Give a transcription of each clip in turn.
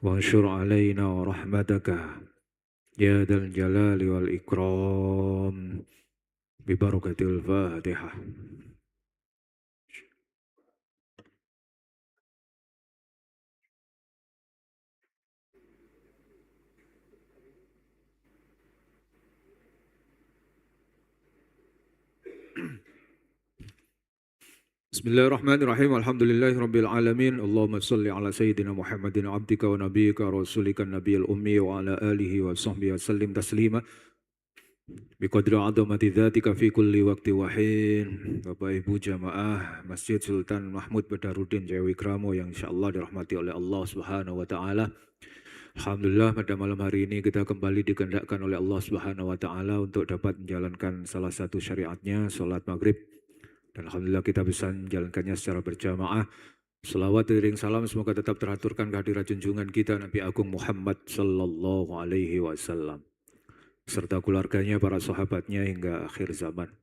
وانشر علينا رحمتك يا ذا الجلال والإكرام ببركة الفاتحة. Bismillahirrahmanirrahim. Alhamdulillahirabbil alamin. Allahumma shalli ala sayyidina Muhammadin abdika wa nabiyyika rasulika nabiyil ummi wa ala alihi wa sahbihi wasallim taslima. Biqadri azamati dzatika fi kulli waqti wa hin. Bapak Ibu jamaah Masjid Sultan Mahmud Badarudin Jaya Wikramo yang insyaallah dirahmati oleh Allah Subhanahu wa taala. Alhamdulillah pada malam hari ini kita kembali dikehendakkan oleh Allah Subhanahu wa taala untuk dapat menjalankan salah satu syariatnya, salat maghrib. Dan alhamdulillah kita bisa menjalankannya secara berjamaah. Selawat iring salam semoga tetap teraturkan kehadiran junjungan kita Nabi Agung Muhammad sallallahu alaihi wasallam serta keluarganya, para sahabatnya hingga akhir zaman.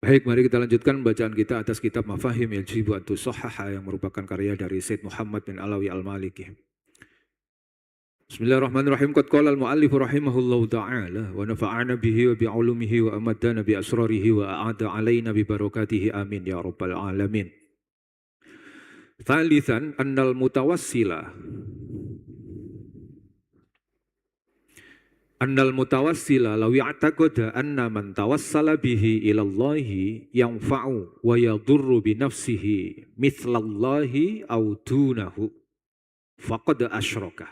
Baik, mari kita lanjutkan bacaan kita atas kitab Mafahim Yajibu Antu Sohaha yang merupakan karya dari Said Muhammad bin Alawi Al-Maliki. Bismillahirrahmanirrahim. Qad qala al-mu'allif rahimahullahu ta'ala wa nafa'ana bihi wa bi'ulumihi wa amadana bi asrarihi wa a'ada alaina bi barakatihi amin ya rabbal alamin. Thalithan annal mutawassila law ya'taqada anna man tawassala bihi ilallahi yanfa'u wa yadurru bi nafsihi mithlallahi aw dunahu faqad asyraka.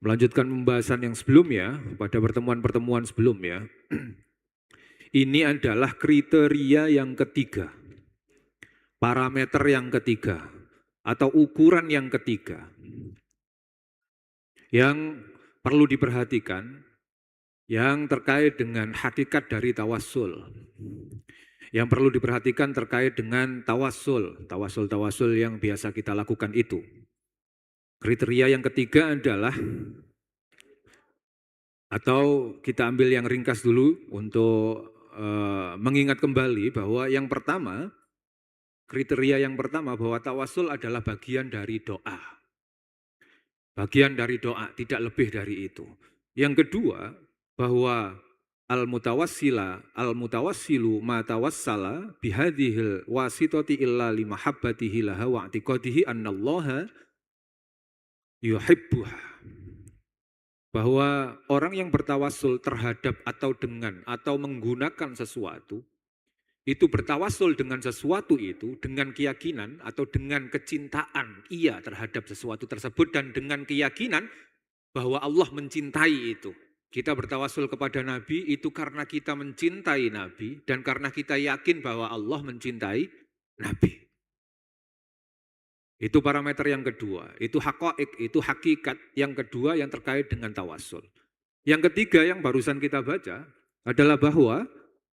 Melanjutkan pembahasan yang sebelumnya, pada pertemuan-pertemuan sebelumnya, ini adalah kriteria yang ketiga, parameter yang ketiga, atau ukuran yang ketiga, yang perlu diperhatikan, yang terkait dengan hakikat dari tawassul. Yang perlu diperhatikan terkait dengan tawassul yang biasa kita lakukan itu. Kriteria yang ketiga adalah, atau kita ambil yang ringkas dulu untuk mengingat kembali bahwa yang pertama, kriteria yang pertama bahwa tawassul adalah bagian dari doa. Bagian dari doa, tidak lebih dari itu. Yang kedua, bahwa al-mutawassilu ma tawassala bihadhil wasitati illa limahabbatihi laha wa i'tiqadihi annallaha yuhibbuha. Bahwa orang yang bertawassul terhadap atau dengan atau menggunakan sesuatu, itu bertawassul dengan sesuatu itu dengan keyakinan atau dengan kecintaan ia terhadap sesuatu tersebut dan dengan keyakinan bahwa Allah mencintai itu. Kita bertawassul kepada Nabi itu karena kita mencintai Nabi dan karena kita yakin bahwa Allah mencintai Nabi. Itu parameter yang kedua, itu haqa'iq, itu hakikat yang kedua yang terkait dengan tawassul. Yang ketiga yang barusan kita baca adalah bahwa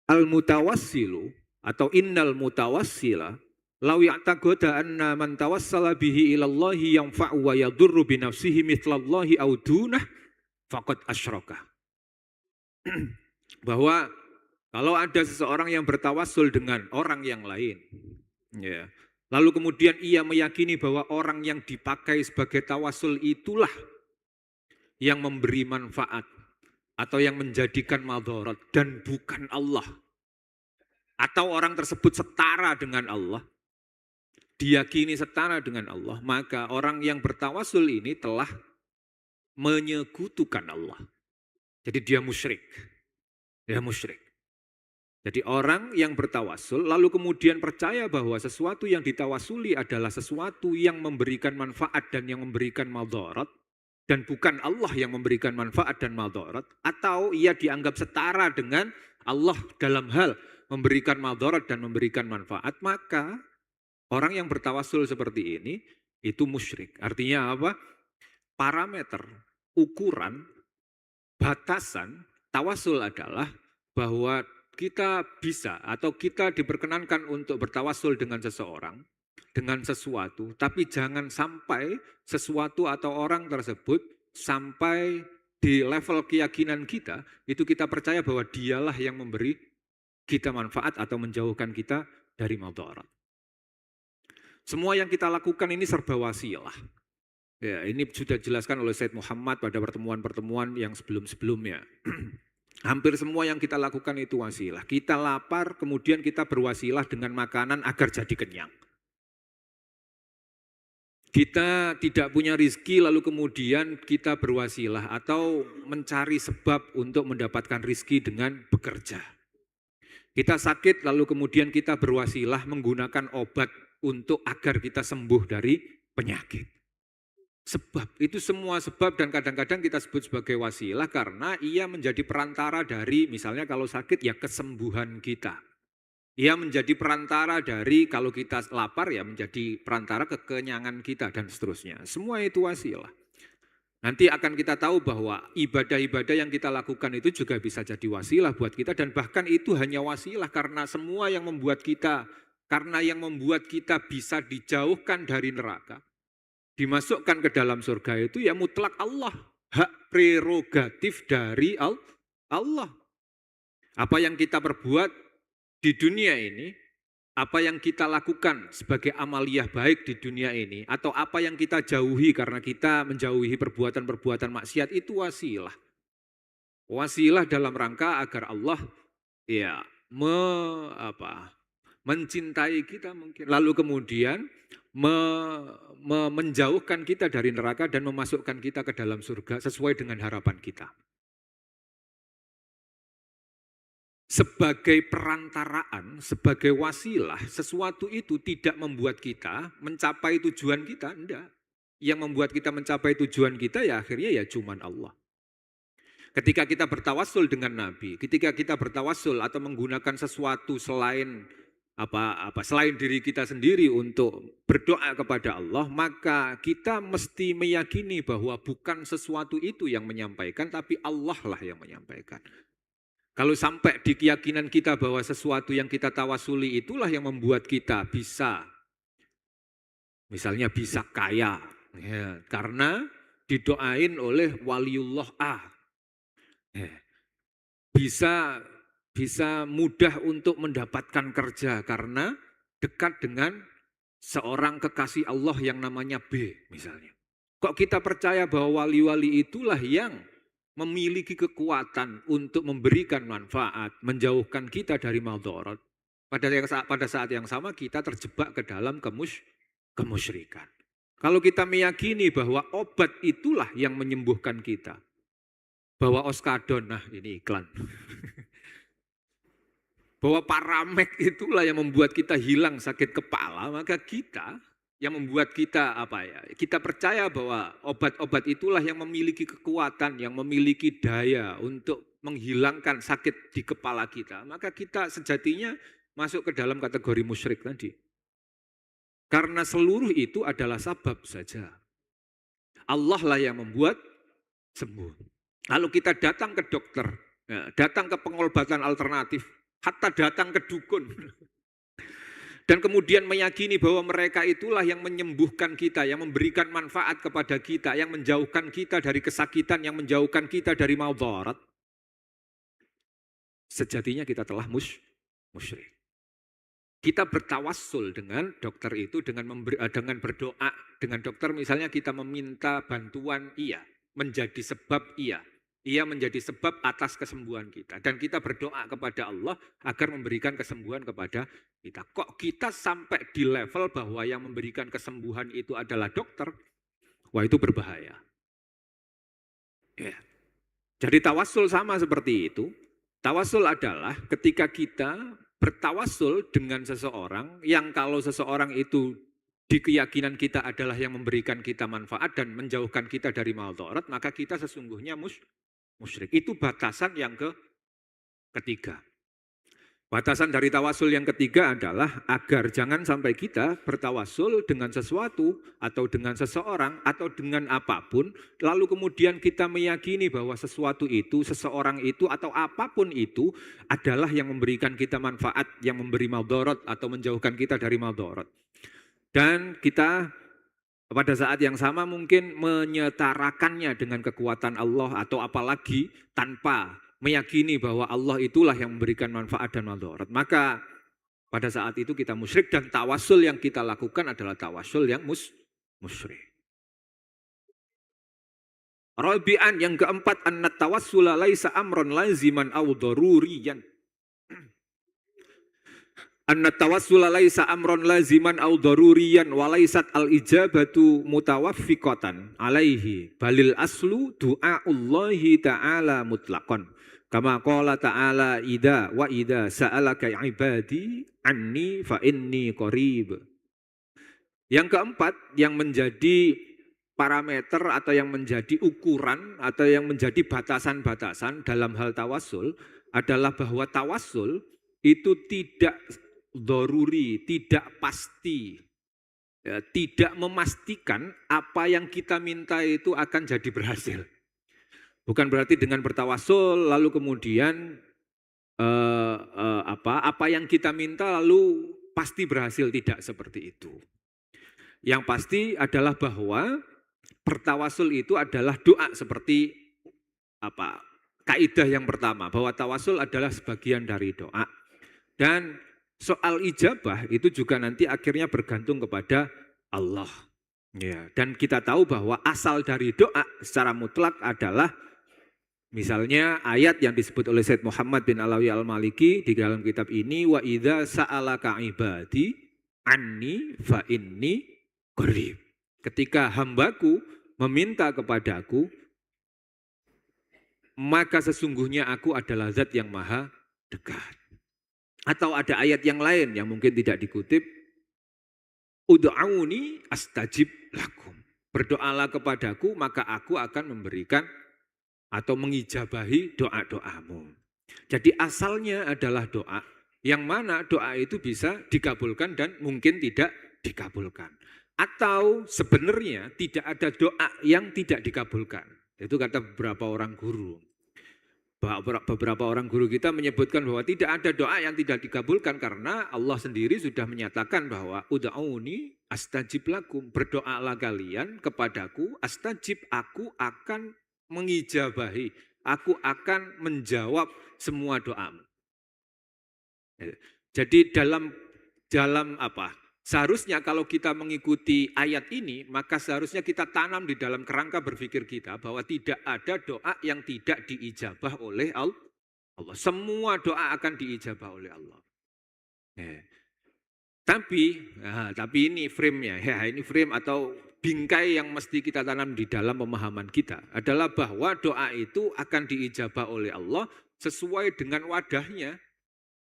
al-mutawassilu atau innal mutawassila law ya'taqada anna man tawassala bihi ilallahi yanfa'u wa yadurru bi nafsihi mithlallahi aw dunah faqad asyraka. Bahwa kalau ada seseorang yang bertawassul dengan orang yang lain, ya, lalu kemudian ia meyakini bahwa orang yang dipakai sebagai tawassul itulah yang memberi manfaat atau yang menjadikan madharat dan bukan Allah. Atau orang tersebut setara dengan Allah, diyakini setara dengan Allah, maka orang yang bertawassul ini telah menyekutukan Allah. Jadi dia musyrik. Dia musyrik. Jadi orang yang bertawassul lalu kemudian percaya bahwa sesuatu yang ditawasuli adalah sesuatu yang memberikan manfaat dan yang memberikan madharat dan bukan Allah yang memberikan manfaat dan madharat, atau ia dianggap setara dengan Allah dalam hal memberikan madharat dan memberikan manfaat, maka orang yang bertawassul seperti ini itu musyrik. Artinya apa? Parameter, ukuran, batasan tawassul adalah bahwa kita bisa atau kita diperkenankan untuk bertawassul dengan seseorang, dengan sesuatu, tapi jangan sampai sesuatu atau orang tersebut sampai di level keyakinan kita, itu kita percaya bahwa dialah yang memberi kita manfaat atau menjauhkan kita dari madarat. Semua yang kita lakukan ini serba wasilah. Ya, ini sudah dijelaskan oleh Said Muhammad pada pertemuan-pertemuan yang sebelum-sebelumnya. Hampir semua yang kita lakukan itu wasilah. Kita lapar, kemudian kita berwasilah dengan makanan agar jadi kenyang. Kita tidak punya rizki, lalu kemudian kita berwasilah atau mencari sebab untuk mendapatkan rizki dengan bekerja. Kita sakit, lalu kemudian kita berwasilah menggunakan obat untuk agar kita sembuh dari penyakit. Sebab, itu semua sebab dan kadang-kadang kita sebut sebagai wasilah karena ia menjadi perantara dari misalnya kalau sakit ya kesembuhan kita. Ia menjadi perantara dari kalau kita lapar ya menjadi perantara kekenyangan kita dan seterusnya. Semua itu wasilah. Nanti akan kita tahu bahwa ibadah-ibadah yang kita lakukan itu juga bisa jadi wasilah buat kita dan bahkan itu hanya wasilah karena semua yang membuat kita, karena yang membuat kita bisa dijauhkan dari neraka, dimasukkan ke dalam surga itu ya mutlak Allah, hak prerogatif dari Allah. Apa yang kita perbuat di dunia ini, apa yang kita lakukan sebagai amaliyah baik di dunia ini, atau apa yang kita jauhi karena kita menjauhi perbuatan-perbuatan maksiat itu wasilah. Wasilah dalam rangka agar Allah ya mencintai kita mungkin. Lalu kemudian menjauhkan kita dari neraka dan memasukkan kita ke dalam surga sesuai dengan harapan kita. Sebagai perantaraan, sebagai wasilah, sesuatu itu tidak membuat kita mencapai tujuan kita, enggak. Yang membuat kita mencapai tujuan kita ya akhirnya ya cuman Allah. Ketika kita bertawassul dengan Nabi, ketika kita bertawassul atau menggunakan sesuatu selain selain diri kita sendiri untuk berdoa kepada Allah, maka kita mesti meyakini bahwa bukan sesuatu itu yang menyampaikan, tapi Allah lah yang menyampaikan. Kalau sampai di keyakinan kita bahwa sesuatu yang kita tawasuli itulah yang membuat kita bisa, misalnya bisa kaya, ya, karena didoain oleh waliullah A. Ya, bisa mudah untuk mendapatkan kerja karena dekat dengan seorang kekasih Allah yang namanya B misalnya. Kok kita percaya bahwa wali-wali itulah yang memiliki kekuatan untuk memberikan manfaat, menjauhkan kita dari madarat. Pada saat yang sama kita terjebak ke dalam kemusyrikan. Kalau kita meyakini bahwa obat itulah yang menyembuhkan kita, bahwa oskadon, nah ini iklan. Bahwa paramek itulah yang membuat kita hilang sakit kepala, maka kita yang membuat kita kita percaya bahwa obat-obat itulah yang memiliki kekuatan, yang memiliki daya untuk menghilangkan sakit di kepala kita, maka kita sejatinya masuk ke dalam kategori musyrik tadi. Karena seluruh itu adalah sabab saja. Allah lah yang membuat sembuh. Lalu kita datang ke dokter, datang ke pengobatan alternatif, hatta datang ke dukun. Dan kemudian meyakini bahwa mereka itulah yang menyembuhkan kita, yang memberikan manfaat kepada kita, yang menjauhkan kita dari kesakitan, yang menjauhkan kita dari madarat. Sejatinya kita telah musyrik. Kita bertawassul dengan dokter itu dengan berdoa dengan dokter, misalnya kita meminta bantuan menjadi sebab ia menjadi sebab atas kesembuhan kita. Dan kita berdoa kepada Allah agar memberikan kesembuhan kepada kita. Kok kita sampai di level bahwa yang memberikan kesembuhan itu adalah dokter? Wah, itu berbahaya. Ya. Jadi tawassul sama seperti itu. Tawassul adalah ketika kita bertawassul dengan seseorang yang kalau seseorang itu di keyakinan kita adalah yang memberikan kita manfaat dan menjauhkan kita dari madarat, maka kita sesungguhnya musyrik. Itu batasan yang ketiga. Batasan dari tawasul yang ketiga adalah agar jangan sampai kita bertawasul dengan sesuatu atau dengan seseorang atau dengan apapun, lalu kemudian kita meyakini bahwa sesuatu itu, seseorang itu atau apapun itu adalah yang memberikan kita manfaat, yang memberi madarat atau menjauhkan kita dari madarat. Dan kita pada saat yang sama mungkin menyetarakannya dengan kekuatan Allah atau apalagi tanpa meyakini bahwa Allah itulah yang memberikan manfaat dan madarat, maka pada saat itu kita musyrik dan tawasul yang kita lakukan adalah tawasul yang musyrik. Rabi'an yang keempat, annat tawassula laisa amron laziman aw daruriyan. Annat tawassula laisa amron laziman aw daruriyan wa laisat al ijabatu mutawaffiqatan alaihi balil aslu du'aullahi ta'ala mutlaqan. Kama qala ta'ala idza wa idza sa'alaka ibadi anni fa inni qarib. Yang keempat yang menjadi parameter atau yang menjadi ukuran atau yang menjadi batasan-batasan dalam hal tawasul adalah bahwa tawasul itu tidak doruri, tidak pasti, ya, tidak memastikan apa yang kita minta itu akan jadi berhasil. Bukan berarti dengan bertawasul lalu kemudian apa yang kita minta lalu pasti berhasil, tidak seperti itu. Yang pasti adalah bahwa bertawasul itu adalah doa seperti kaidah yang pertama, bahwa tawasul adalah sebagian dari doa. Dan soal ijabah itu juga nanti akhirnya bergantung kepada Allah. Ya, dan kita tahu bahwa asal dari doa secara mutlak adalah misalnya ayat yang disebut oleh Said Muhammad bin Alawi Al-Maliki di dalam kitab ini, wa idza sa'alaka ibadi anni fa inni qarib. Ketika hambaku meminta kepadaku, maka sesungguhnya aku adalah zat yang maha dekat. Atau ada ayat yang lain yang mungkin tidak dikutip, ud'auni astajib lakum. Berdoalah kepadaku maka aku akan memberikan atau mengijabahi doa-doamu. Jadi asalnya adalah doa, yang mana doa itu bisa dikabulkan dan mungkin tidak dikabulkan. Atau sebenarnya tidak ada doa yang tidak dikabulkan. Itu kata beberapa orang guru. Beberapa orang guru kita menyebutkan bahwa tidak ada doa yang tidak dikabulkan karena Allah sendiri sudah menyatakan bahwa ud'auni astajib lakum. Berdoalah kalian kepadaku, astajib, aku akan mengijabahi, aku akan menjawab semua doamu. Jadi dalam seharusnya kalau kita mengikuti ayat ini, maka seharusnya kita tanam di dalam kerangka berpikir kita bahwa tidak ada doa yang tidak diijabah oleh Allah. Semua doa akan diijabah oleh Allah. Tapi ini frame-nya, ini frame atau bingkai yang mesti kita tanam di dalam pemahaman kita adalah bahwa doa itu akan diijabah oleh Allah sesuai dengan wadahnya.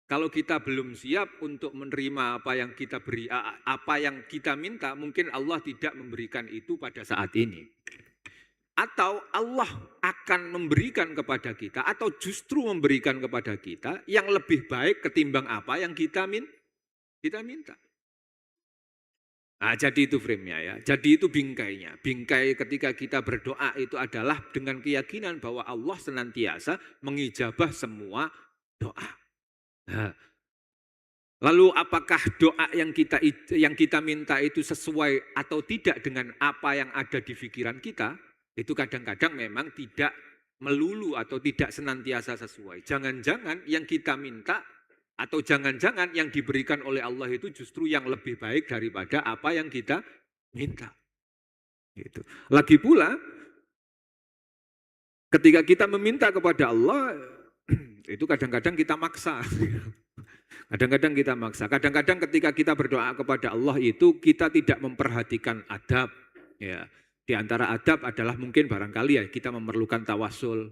Kalau kita belum siap untuk menerima apa yang kita beri, apa yang kita minta, mungkin Allah tidak memberikan itu pada saat ini. Atau Allah akan memberikan kepada kita, atau justru memberikan kepada kita yang lebih baik ketimbang apa yang kita minta. Nah, jadi itu frame-nya ya. Jadi itu bingkainya. Bingkai ketika kita berdoa itu adalah dengan keyakinan bahwa Allah senantiasa mengijabah semua doa. Nah, lalu apakah doa yang kita minta itu sesuai atau tidak dengan apa yang ada di pikiran kita? Itu kadang-kadang memang tidak melulu atau tidak senantiasa sesuai. Jangan-jangan yang kita minta atau jangan-jangan yang diberikan oleh Allah itu justru yang lebih baik daripada apa yang kita minta. Gitu. Lagi pula, ketika kita meminta kepada Allah, itu kadang-kadang kita maksa. Kadang-kadang kita maksa. Kadang-kadang ketika kita berdoa kepada Allah itu kita tidak memperhatikan adab. Ya. Di antara adab adalah mungkin barangkali ya kita memerlukan tawasul.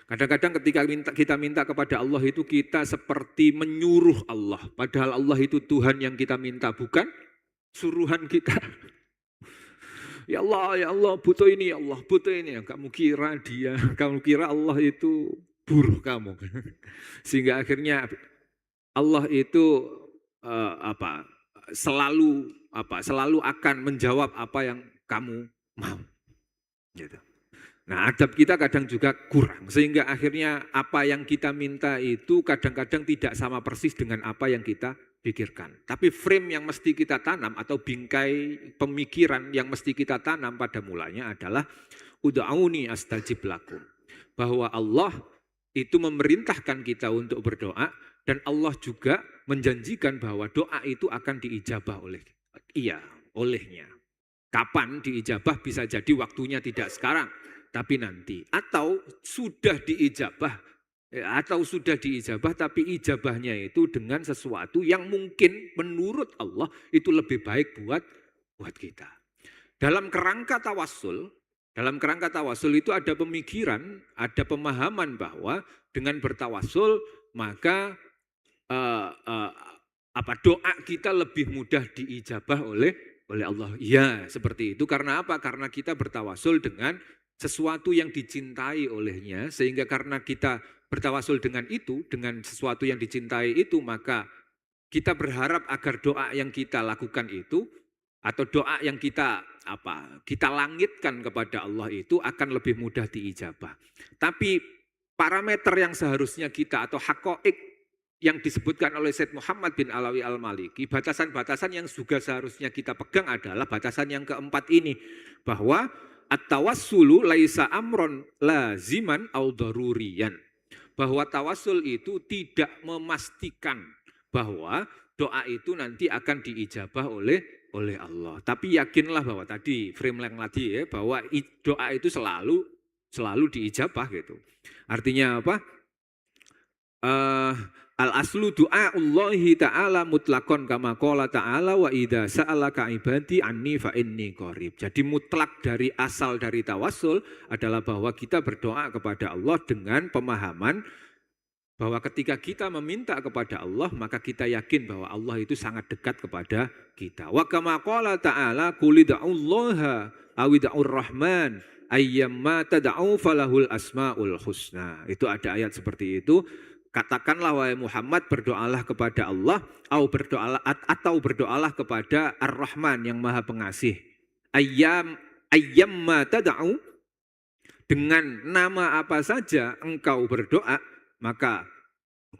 Kadang-kadang ketika kita minta kepada Allah itu kita seperti menyuruh Allah. Padahal Allah itu Tuhan yang kita minta, bukan suruhan kita. Ya Allah butuh ini, ya Allah butuh ini. Kamu kira Allah itu buruh kamu. Sehingga akhirnya Allah itu selalu akan menjawab apa yang kamu mau. Gitu. Nah, adab kita kadang juga kurang sehingga akhirnya apa yang kita minta itu kadang-kadang tidak sama persis dengan apa yang kita pikirkan. Tapi frame yang mesti kita tanam atau bingkai pemikiran yang mesti kita tanam pada mulanya adalah ud'auni astajib lakum. Bahwa Allah itu memerintahkan kita untuk berdoa dan Allah juga menjanjikan bahwa doa itu akan diijabah olehnya. Kapan diijabah bisa jadi waktunya tidak sekarang, tapi nanti. Atau sudah diijabah tapi ijabahnya itu dengan sesuatu yang mungkin menurut Allah itu lebih baik buat kita. Dalam kerangka tawassul itu ada pemikiran, ada pemahaman bahwa dengan bertawassul maka doa kita lebih mudah diijabah oleh Allah. Iya, seperti itu. Karena apa? Karena kita bertawassul dengan sesuatu yang dicintai olehnya, sehingga karena kita bertawassul dengan sesuatu yang dicintai itu, maka kita berharap agar doa yang kita lakukan itu atau doa yang kita langitkan kepada Allah itu akan lebih mudah diijabah. Tapi parameter yang seharusnya kita atau hakoik yang disebutkan oleh Syed Muhammad bin Alawi Al-Maliki, batasan-batasan yang juga seharusnya kita pegang adalah batasan yang keempat ini, bahwa at-tawassulu laisa amron laziman au daruriyan. Bahwa tawassul itu tidak memastikan bahwa doa itu nanti akan diijabah oleh Allah. Tapi yakinlah bahwa tadi frame yang tadi ya, bahwa doa itu selalu diijabah gitu. Artinya apa? Al-aslu du'aullahi ta'ala mutlakon kama qala ta'ala wa idza sa'alaka ibadi anni fa inni qarib. Jadi mutlak asal dari tawassul adalah bahwa kita berdoa kepada Allah dengan pemahaman bahwa ketika kita meminta kepada Allah maka kita yakin bahwa Allah itu sangat dekat kepada kita. Wa kama qala ta'ala qul ud'ullaha aw ud'ur rahman ayyamma tad'u falahul asmaul husna. Itu ada ayat seperti itu. Katakanlah wahai Muhammad, berdoalah kepada Allah atau berdoalah kepada Ar-Rahman yang Maha Pengasih. Ayyamma tad'u, dengan nama apa saja engkau berdoa, maka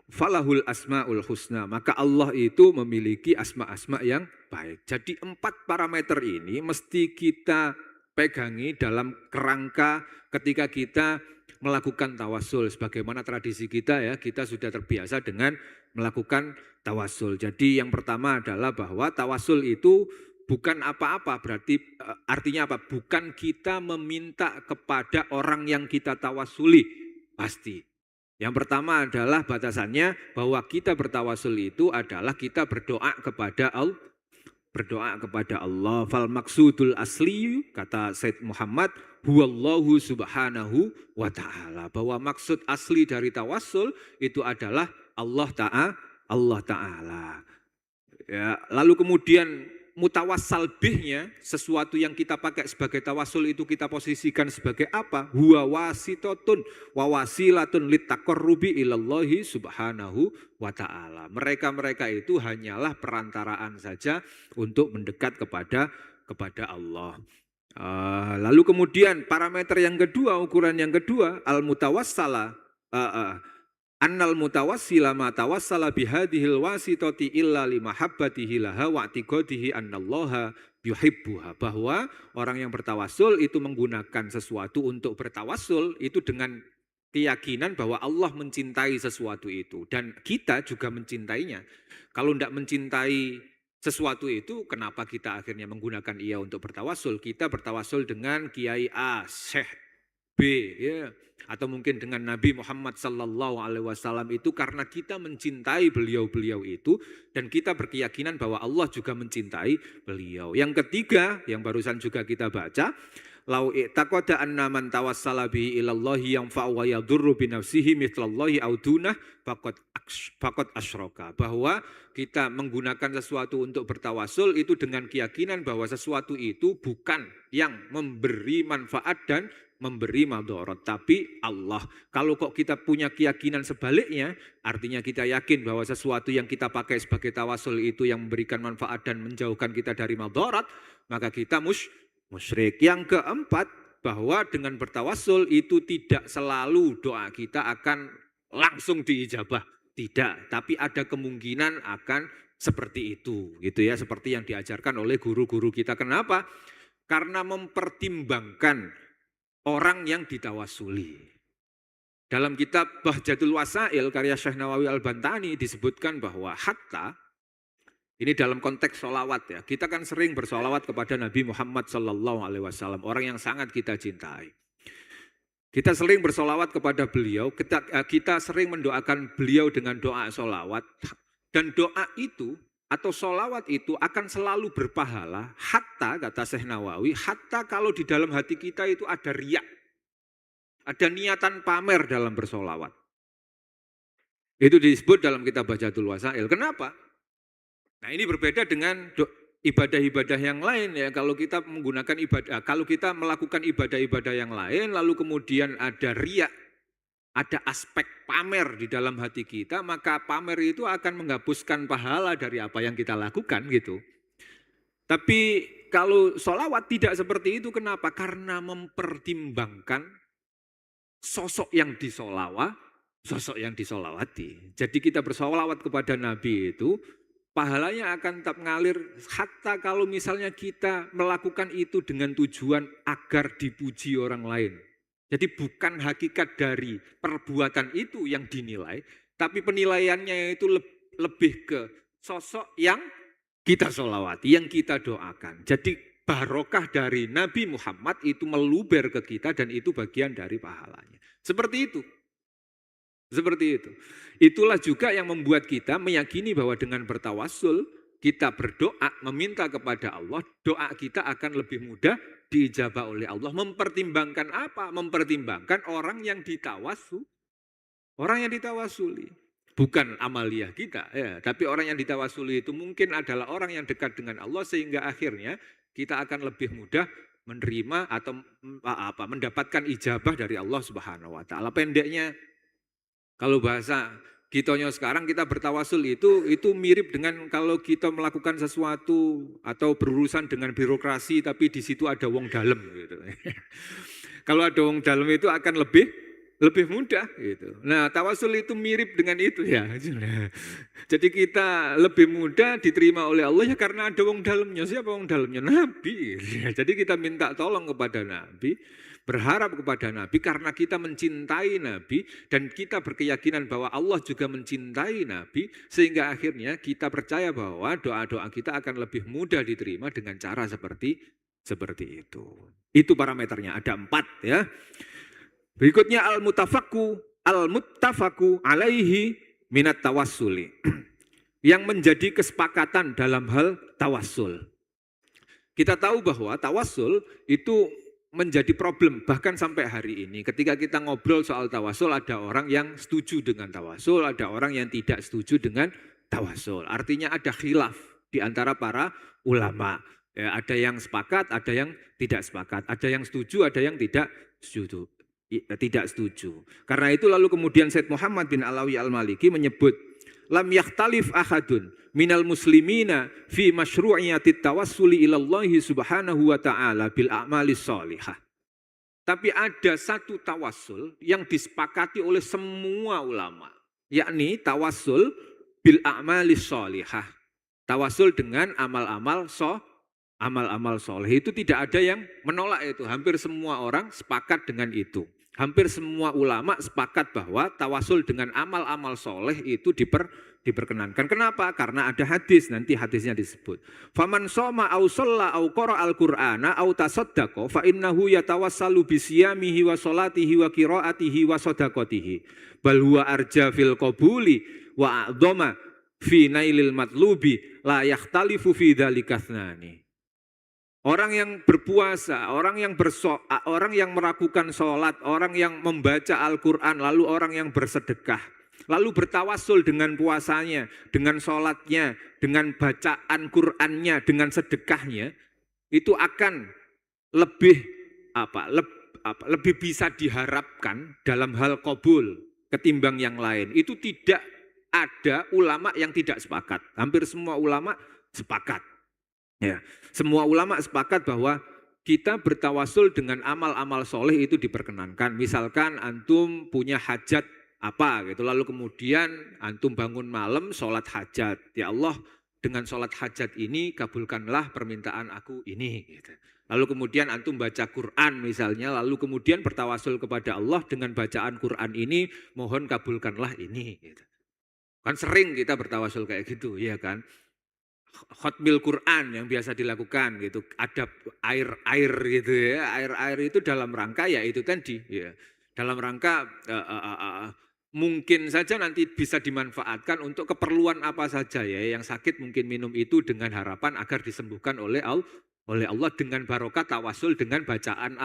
falahul asmaul husna, maka Allah itu memiliki asma-asma yang baik. Jadi 4 parameter ini mesti kita pegangi dalam kerangka ketika kita melakukan tawassul. Sebagaimana tradisi kita ya, kita sudah terbiasa dengan melakukan tawassul. Jadi yang pertama adalah bahwa tawassul itu bukan apa-apa, berarti artinya apa? Bukan kita meminta kepada orang yang kita tawassuli, pasti. Yang pertama adalah batasannya bahwa kita bertawassul itu adalah kita berdoa kepada Allah. Fal maksudul asli, kata Syed Muhammad, huwallahu subhanahu wa ta'ala. Bahwa maksud asli dari tawassul itu adalah Allah Ta'ala. Ya, lalu kemudian mutawassal bihnya, sesuatu yang kita pakai sebagai tawassul itu kita posisikan sebagai apa? Huwa wasitotun wa wasilatun litaqarrubi ilallahi subhanahu wa ta'ala. Mereka itu hanyalah perantaraan saja untuk mendekat kepada Allah. Lalu kemudian parameter yang kedua, ukuran yang kedua, al-mutawassala annal mutawassila ma tawassala bihadhil wasitati illa limahabbatihi laha wa i'tiqadihi annallaha yuhibbuha. Bahwa orang yang bertawassul itu menggunakan sesuatu untuk bertawassul itu dengan keyakinan bahwa Allah mencintai sesuatu itu dan kita juga mencintainya. Kalau tidak mencintai sesuatu itu, kenapa kita akhirnya menggunakan ia untuk bertawassul? Kita bertawassul dengan Kiai A, Syekh B, ya, atau mungkin dengan Nabi Muhammad sallallahu alaihi wasallam itu karena kita mencintai beliau-beliau itu dan kita berkeyakinan bahwa Allah juga mencintai beliau. Yang ketiga, yang barusan juga kita baca, lau i'taqada anna man tawassala bihi ilallahi yanfa'u wa yadurru bi nafsihi mithlallahi aw dunah faqad asyraka. Bahwa kita menggunakan sesuatu untuk bertawassul itu dengan keyakinan bahwa sesuatu itu bukan yang memberi manfaat dan memberi madharat, tapi Allah. Kalau kok kita punya keyakinan sebaliknya, artinya kita yakin bahwa sesuatu yang kita pakai sebagai tawassul itu yang memberikan manfaat dan menjauhkan kita dari madharat, maka kita musyrik. Yang keempat, bahwa dengan bertawassul itu tidak selalu doa kita akan langsung diijabah, tidak, tapi ada kemungkinan akan seperti itu, gitu ya, seperti yang diajarkan oleh guru-guru kita. Kenapa? Karena mempertimbangkan orang yang ditawasuli. Dalam kitab Bahjatul Wasail karya Syekh Nawawi Al-Bantani disebutkan bahwa hatta, ini dalam konteks sholawat ya, kita kan sering bersolawat kepada Nabi Muhammad SAW, orang yang sangat kita cintai. Kita sering bersolawat kepada beliau, kita sering mendoakan beliau dengan doa solawat, dan doa itu atau solawat itu akan selalu berpahala, hatta kata Syekh Nawawi, hatta kalau di dalam hati kita itu ada riak, ada niatan pamer dalam bersolawat. Itu disebut dalam kitab Bahjatul Wasail. Kenapa? Nah ini berbeda dengan ibadah-ibadah yang lain ya. Kalau kita menggunakan kalau kita melakukan ibadah-ibadah yang lain, lalu kemudian ada riak, ada aspek pamer di dalam hati kita, maka pamer itu akan menghapuskan pahala dari apa yang kita lakukan gitu. Tapi kalau sholawat tidak seperti itu, kenapa? Karena mempertimbangkan sosok yang disolawati. Jadi kita bersolawat kepada Nabi itu, pahalanya akan tetap ngalir, hatta kalau misalnya kita melakukan itu dengan tujuan agar dipuji orang lain. Jadi bukan hakikat dari perbuatan itu yang dinilai, tapi penilaiannya itu lebih ke sosok yang kita sholawati, yang kita doakan. Jadi barokah dari Nabi Muhammad itu meluber ke kita dan itu bagian dari pahalanya. Seperti itu. Seperti itu. Itulah juga yang membuat kita meyakini bahwa dengan bertawassul, kita berdoa, meminta kepada Allah, doa kita akan lebih mudah diijabah oleh Allah. Mempertimbangkan apa? Mempertimbangkan orang yang ditawassul. Orang yang ditawasuli. Bukan amaliyah kita, ya, tapi orang yang ditawasuli itu mungkin adalah orang yang dekat dengan Allah sehingga akhirnya kita akan lebih mudah menerima atau mendapatkan ijabah dari Allah Subhanahu wa taala. Pendeknya kalau bahasa kitanya sekarang kita bertawasul itu mirip dengan kalau kita melakukan sesuatu atau berurusan dengan birokrasi tapi di situ ada wong dalem gitu. Kalau ada wong dalem itu akan lebih mudah gitu. Nah, tawasul itu mirip dengan itu ya. Jadi kita lebih mudah diterima oleh Allah ya karena ada wong dalamnya. Siapa wong dalamnya? Nabi. Jadi kita minta tolong kepada Nabi, berharap kepada Nabi karena kita mencintai Nabi dan kita berkeyakinan bahwa Allah juga mencintai Nabi sehingga akhirnya kita percaya bahwa doa-doa kita akan lebih mudah diterima dengan cara seperti itu. Itu parameternya, ada 4 ya. Berikutnya al-muttafaku alaihi minat tawassuli. Yang menjadi kesepakatan dalam hal tawassul. Kita tahu bahwa tawassul itu menjadi problem bahkan sampai hari ini. Ketika kita ngobrol soal tawassul, ada orang yang setuju dengan tawassul, ada orang yang tidak setuju dengan tawassul. Artinya ada khilaf di antara para ulama. Ya, ada yang sepakat, ada yang tidak sepakat, ada yang setuju, ada yang tidak setuju. Karena itu lalu kemudian Said Muhammad bin Alawi Al-Maliki menyebut lam yakhtalif ahadun minal muslimina fi masyru'iyatit tawassuli ilallahi subhanahu wa ta'ala bil a'malis sholihah. Tapi ada satu tawassul yang disepakati oleh semua ulama, yakni tawassul bil a'malis sholihah. Tawassul dengan amal-amal soleh. Itu tidak ada yang menolak itu. Hampir semua orang sepakat dengan itu. Hampir semua ulama sepakat bahwa tawasul dengan amal-amal soleh itu diperkenankan. Kenapa? Karena ada hadis, nanti hadisnya disebut. Faman soma au sholla au qara al-Qur'ana au tasaddaqa fa innahu yatawassalu bi siyamihi wa sholatihi wa qiraatihi wa shadaqatihi. Bal huwa arja fil qabuli wa a'dhama fi nailil matlubi la yakhtalifu fi dzalika thnani. Orang yang berpuasa, orang yang melakukan sholat, orang yang membaca Al-Quran, lalu orang yang bersedekah, lalu bertawasul dengan puasanya, dengan sholatnya, dengan bacaan Qurannya, dengan sedekahnya, itu akan lebih bisa diharapkan dalam hal qabul ketimbang yang lain. Itu tidak ada ulama yang tidak sepakat. Hampir semua ulama sepakat. Ya, semua ulama sepakat bahwa kita bertawasul dengan amal-amal soleh itu diperkenankan. Misalkan antum punya hajat apa gitu, lalu kemudian antum bangun malam sholat hajat. Ya Allah, dengan sholat hajat ini kabulkanlah permintaan aku ini. Gitu. Lalu kemudian antum baca Quran misalnya, lalu kemudian bertawasul kepada Allah dengan bacaan Quran ini, mohon kabulkanlah ini. Gitu. Kan sering kita bertawasul kayak gitu, ya kan? Khotmil Quran yang biasa dilakukan gitu, ada air gitu ya, air itu dalam rangka ya itu tadi, ya. Dalam rangka mungkin saja nanti bisa dimanfaatkan untuk keperluan apa saja ya, yang sakit mungkin minum itu dengan harapan agar disembuhkan oleh Allah dengan barokah tawasul dengan bacaan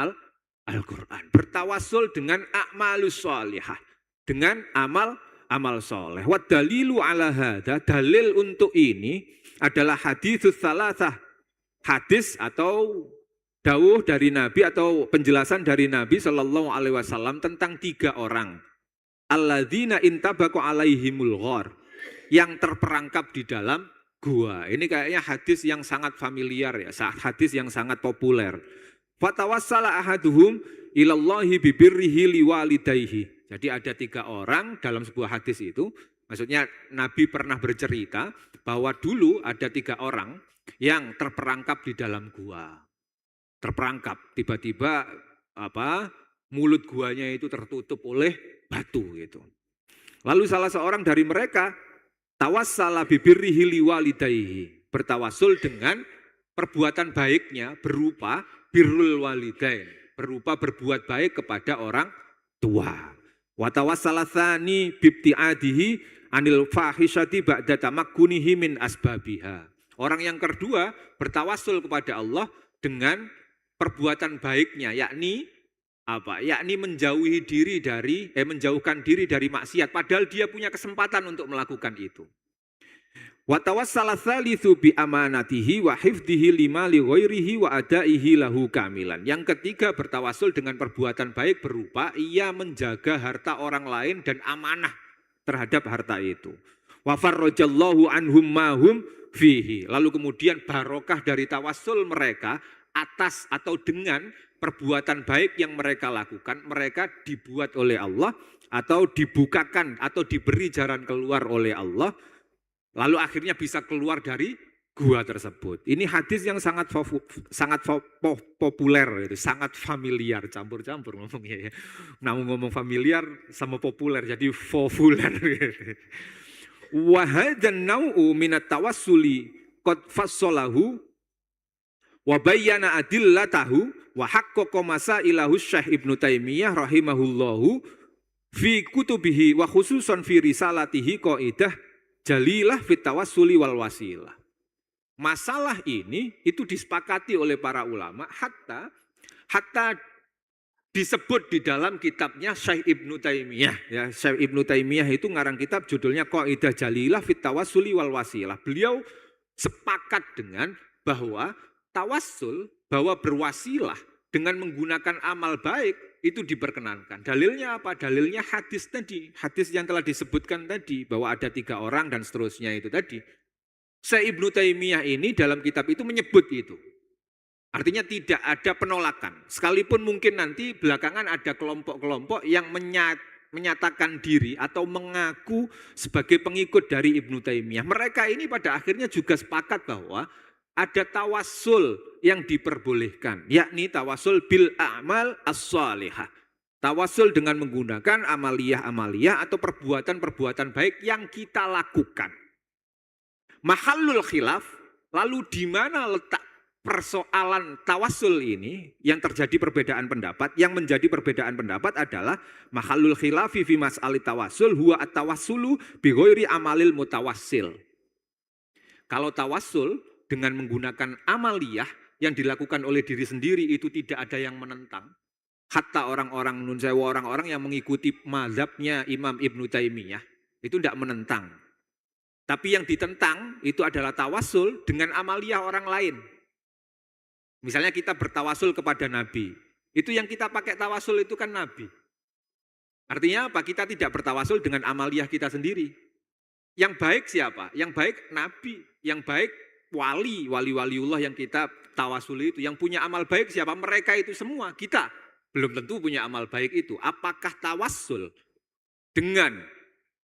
Al-Quran. Bertawasul dengan a'malus sholihah, dengan amal soleh. Wa dalilu ala hadza, dalil untuk ini adalah haditsus salasah, hadis atau dawuh dari Nabi atau penjelasan dari Nabi Shallallahu Alaihi Wasallam tentang 3 orang. Alladzina intabaqu alaihimul ghar, yang terperangkap di dalam gua. Ini kayaknya hadis yang sangat familiar ya, hadis yang sangat populer. Fatawassala ahaduhum ilallahi bibirrihi liwalidayhi. Jadi ada 3 orang dalam sebuah hadis itu, maksudnya Nabi pernah bercerita bahwa dulu ada 3 orang yang terperangkap di dalam gua. Terperangkap, tiba-tiba mulut guanya itu tertutup oleh batu gitu. Lalu salah seorang dari mereka tawassala bibirrihi liwalidayhi, bertawasul dengan perbuatan baiknya berupa birrul walidain, berupa berbuat baik kepada orang tua. Wa tawassala tsani bibtiadihi anil fahisyati ba'da tamakkunihi min asbabiha. Orang yang kedua bertawasul kepada Allah dengan perbuatan baiknya, yakni menjauhkan diri dari maksiat padahal dia punya kesempatan untuk melakukan itu. Wa tawassala tsalitsu bi amanatihi wa hifdhihi lima li ghairihi wa adaihi lahu kamilan. Yang ketiga bertawasul dengan perbuatan baik berupa ia menjaga harta orang lain dan amanah terhadap harta itu. Wa farrajallahu anhum ma hum fihi. Lalu kemudian barokah dari tawasul mereka atas atau dengan perbuatan baik yang mereka lakukan, mereka dibuat oleh Allah atau dibukakan atau diberi jalan keluar oleh Allah. Lalu akhirnya bisa keluar dari gua tersebut. Ini hadis yang sangat populer, itu sangat familiar, campur-campur ngomongnya ya. Namun ngomong familiar sama populer, jadi populer. Wa hadzal nau'u minat tawassuli qad fassalahu wa bayyana adillatahu wa haqqaqa masailahu Syekh Ibnu Taimiyah rahimahullahu fi kutubihi wa khususan fi risalatihi qaidah jalilah fit tawassuli wal wasilah. Masalah ini itu disepakati oleh para ulama hatta disebut di dalam kitabnya Syekh Ibnu Taimiyah. Ya, Syekh Ibnu Taimiyah itu ngarang kitab judulnya Qaidah Jalilah fit tawassuli wal wasilah. Beliau sepakat dengan bahwa tawassul, bahwa berwasilah dengan menggunakan amal baik itu diperkenankan. Dalilnya apa? Dalilnya hadis tadi. Hadis yang telah disebutkan tadi. Bahwa ada 3 orang dan seterusnya itu tadi. Syekh Ibnu Taimiyah ini dalam kitab itu menyebut itu. Artinya tidak ada penolakan. Sekalipun mungkin nanti belakangan ada kelompok-kelompok yang menyatakan diri atau mengaku sebagai pengikut dari Ibnu Taimiyah. Mereka ini pada akhirnya juga sepakat bahwa ada tawassul yang diperbolehkan, yakni tawassul bil a'mal as-shalihah. Tawassul dengan menggunakan amaliyah atau perbuatan-perbuatan baik yang kita lakukan. Mahallul khilaf, lalu di mana letak persoalan tawassul ini yang terjadi perbedaan pendapat? Yang menjadi perbedaan pendapat adalah mahallul khilafi fi mas'ali tawassul huwa at-tawassulu bi ghairi amalil mutawassil. Kalau tawassul dengan menggunakan amaliyah yang dilakukan oleh diri sendiri itu tidak ada yang menentang. Hatta orang-orang yang mengikuti mazhabnya Imam Ibnu Taimiyah itu tidak menentang. Tapi yang ditentang itu adalah tawassul dengan amaliyah orang lain. Misalnya kita bertawasul kepada Nabi. Itu yang kita pakai tawasul itu kan Nabi. Artinya apa? Kita tidak bertawasul dengan amaliyah kita sendiri. Yang baik siapa? Yang baik Nabi. Yang baik waliullah yang kita tawasuli itu. Yang punya amal baik siapa? Mereka itu semua. Kita belum tentu punya amal baik itu. Apakah tawassul dengan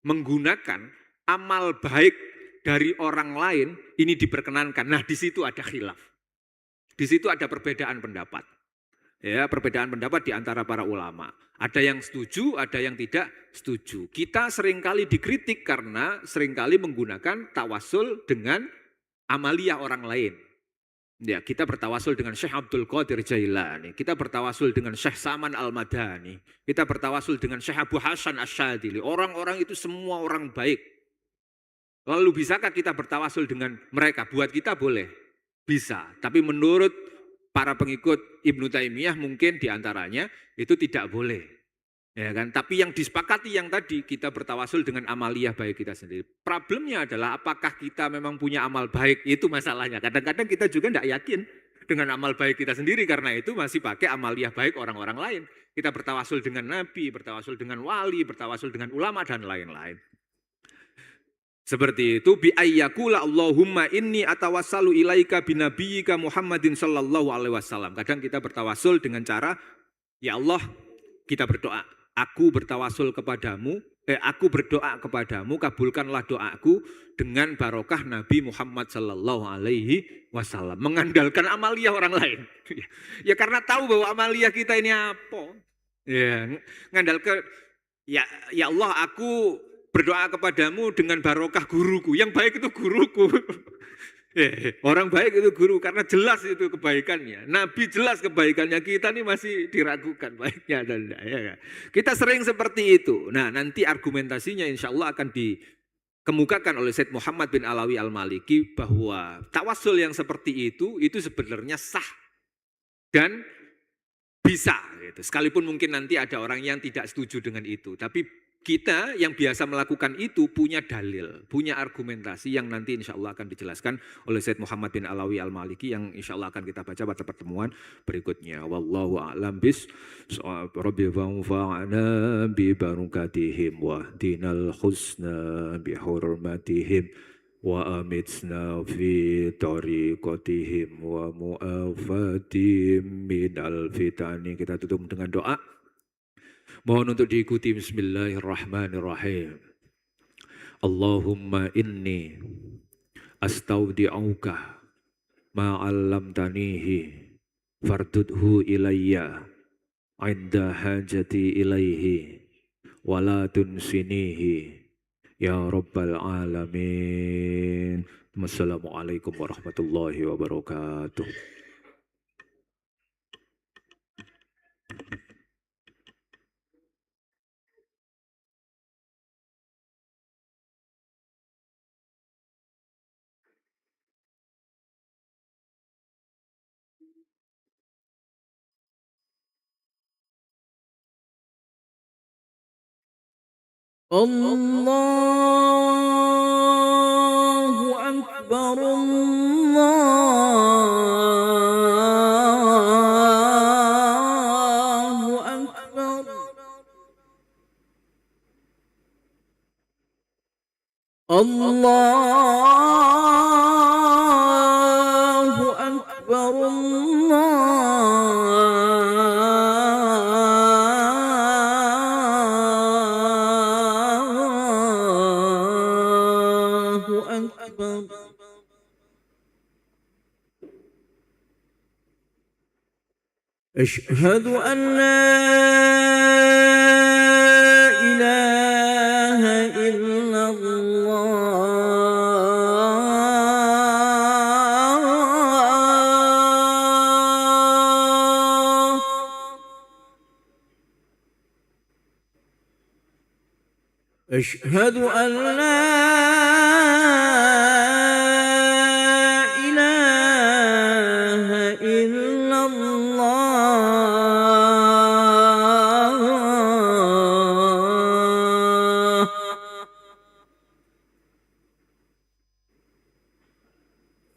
menggunakan amal baik dari orang lain ini diperkenankan. Nah, di situ ada khilaf. Di situ ada perbedaan pendapat. Ya, perbedaan pendapat di antara para ulama. Ada yang setuju, ada yang tidak setuju. Kita seringkali dikritik karena seringkali menggunakan tawasul dengan amaliyah orang lain. Ya, kita bertawasul dengan Syekh Abdul Qadir Jailani, kita bertawasul dengan Syekh Saman Al-Madani, kita bertawasul dengan Syekh Abu Hasan Asy-Syadzili. Orang-orang itu semua orang baik. Lalu bisakah kita bertawasul dengan mereka? Buat kita boleh, bisa. Tapi menurut para pengikut Ibnu Taimiyah mungkin diantaranya itu tidak boleh. Ya kan? Tapi yang disepakati yang tadi kita bertawasul dengan amaliyah baik kita sendiri. Problemnya adalah apakah kita memang punya amal baik, itu masalahnya. Kadang-kadang kita juga tidak yakin dengan amal baik kita sendiri karena itu masih pakai amaliyah baik orang-orang lain. Kita bertawasul dengan nabi, bertawasul dengan wali, bertawasul dengan ulama dan lain-lain. Seperti itu, bi ayyakula Allahumma inni atawassalu ilaika binabiyyika Muhammadin sallallahu alaihi wasallam. Kadang kita bertawasul dengan cara, ya Allah, kita berdoa, aku bertawasul kepadamu, aku berdoa kepadamu, kabulkanlah doaku dengan barokah Nabi Muhammad sallallahu alaihi wasallam. Mengandalkan amaliyah orang lain. Ya karena tahu bahwa amaliyah kita ini apa. Ya, ngandalkan, ya Allah, aku berdoa kepadamu dengan barokah guruku. Yang baik itu guruku. Orang baik itu guru karena jelas itu kebaikannya. Nabi jelas kebaikannya, kita ini masih diragukan baiknya dan tidak. Ya. Kita sering seperti itu. Nah, nanti argumentasinya insya Allah akan dikemukakan oleh Syed Muhammad bin Alawi Al-Maliki bahwa tawasul yang seperti itu sebenarnya sah dan bisa. Gitu. Sekalipun mungkin nanti ada orang yang tidak setuju dengan itu, tapi kita yang biasa melakukan itu punya dalil, punya argumentasi yang nanti insya Allah akan dijelaskan oleh Syed Muhammad bin Alawi Al-Maliki yang insya Allah akan kita baca pada pertemuan berikutnya. Wallahu a'lam bishawab. Rabbi fa'ana bi barakatihim wa dinal husna bi hurmatihim wa amitsna fi tariqatihim wa mu'afatim minal fitani. Kita tutup dengan doa. Mohon untuk diikuti. Bismillahirrahmanirrahim. Allahumma inni astaudi'uka ma'allamtanihi fardudhu ilayya inda hajati ilaihi wala tunsinihi ya rabbal alamin. Wassalamualaikum warahmatullahi wabarakatuh. Allahu Akbar, Allahu Akbar. Allahu Akbar, أشهد أن لا إله إلا الله أشهد أن لا إله إلا الله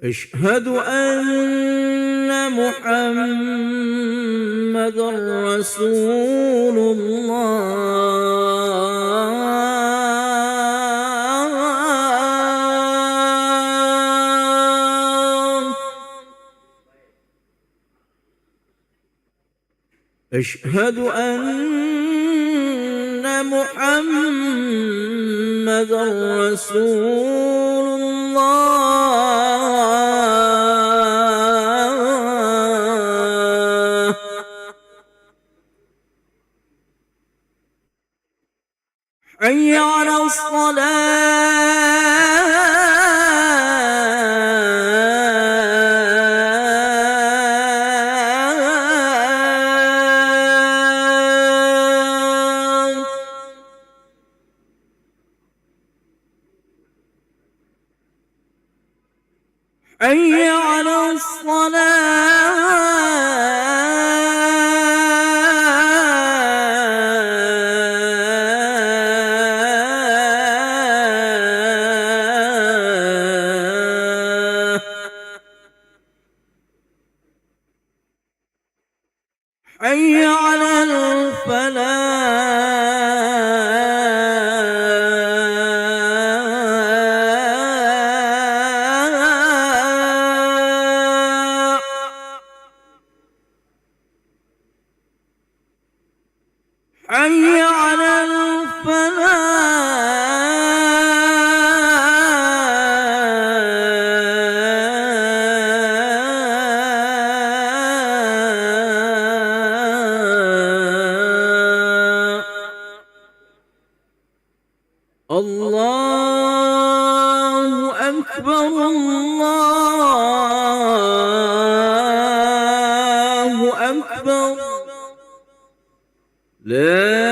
أشهد أن محمدا رسول الله أشهد أن محمدا رسول الله حي على الصلاة حي على الصلاة حي على الفلاح حي على الفلاح الله أكبر الله أكبر لا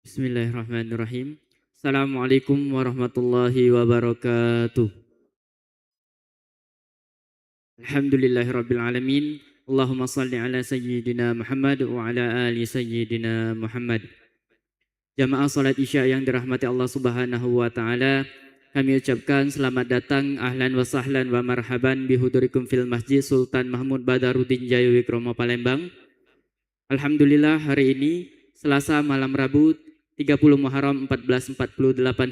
Bismillahirrahmanirrahim. Assalamualaikum warahmatullahi wabarakatuh. Alhamdulillahirabbil alamin. Allahumma shalli ala sayyidina Muhammad wa ala ali sayyidina Muhammad. Jamaah salat Isya yang dirahmati Allah Subhanahu wa taala, kami ucapkan selamat datang, ahlan wa sahlan wa marhaban bihudurikum fil Masjid Sultan Mahmud Badaruddin Jaya Wikromo Palembang. Alhamdulillah hari ini Selasa malam Rabu 30 Muharram 1448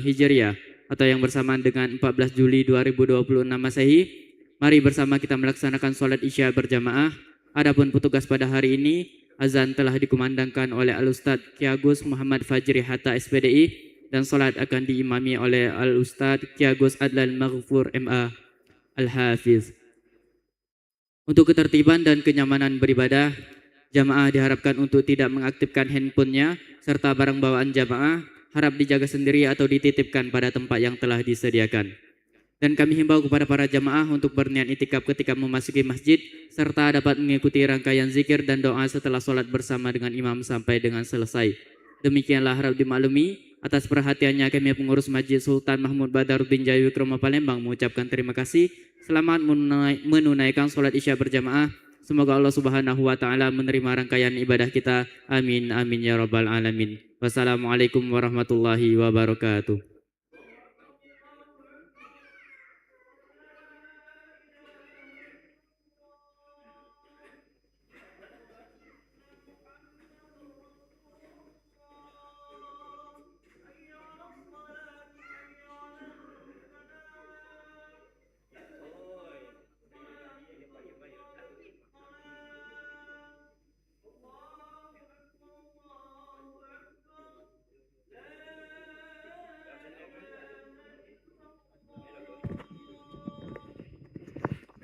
Hijriah atau yang bersamaan dengan 14 Juli 2026 Masehi. Mari bersama kita melaksanakan sholat Isya berjamaah. Adapun petugas pada hari ini, azan telah dikumandangkan oleh Al-Ustadz Ki Agus Muhammad Fajri Hatta SPDI dan sholat akan diimami oleh Al-Ustadz Ki Agus Adlan Maghfur MA Al-Hafiz. Untuk ketertiban dan kenyamanan beribadah, jamaah diharapkan untuk tidak mengaktifkan handphonenya serta barang bawaan jamaah harap dijaga sendiri atau dititipkan pada tempat yang telah disediakan. Dan kami himbau kepada para jamaah untuk berniat itikaf ketika memasuki masjid serta dapat mengikuti rangkaian zikir dan doa setelah sholat bersama dengan imam sampai dengan selesai. Demikianlah harap dimaklumi. Atas perhatiannya kami pengurus Masjid Sultan Mahmud Badaruddin Jaya Wikromo Palembang mengucapkan terima kasih. Selamat menunaikan sholat Isya berjamaah. Semoga Allah Subhanahu wa taala menerima rangkaian ibadah kita. Amin amin ya rabbal alamin. Wassalamualaikum warahmatullahi wabarakatuh.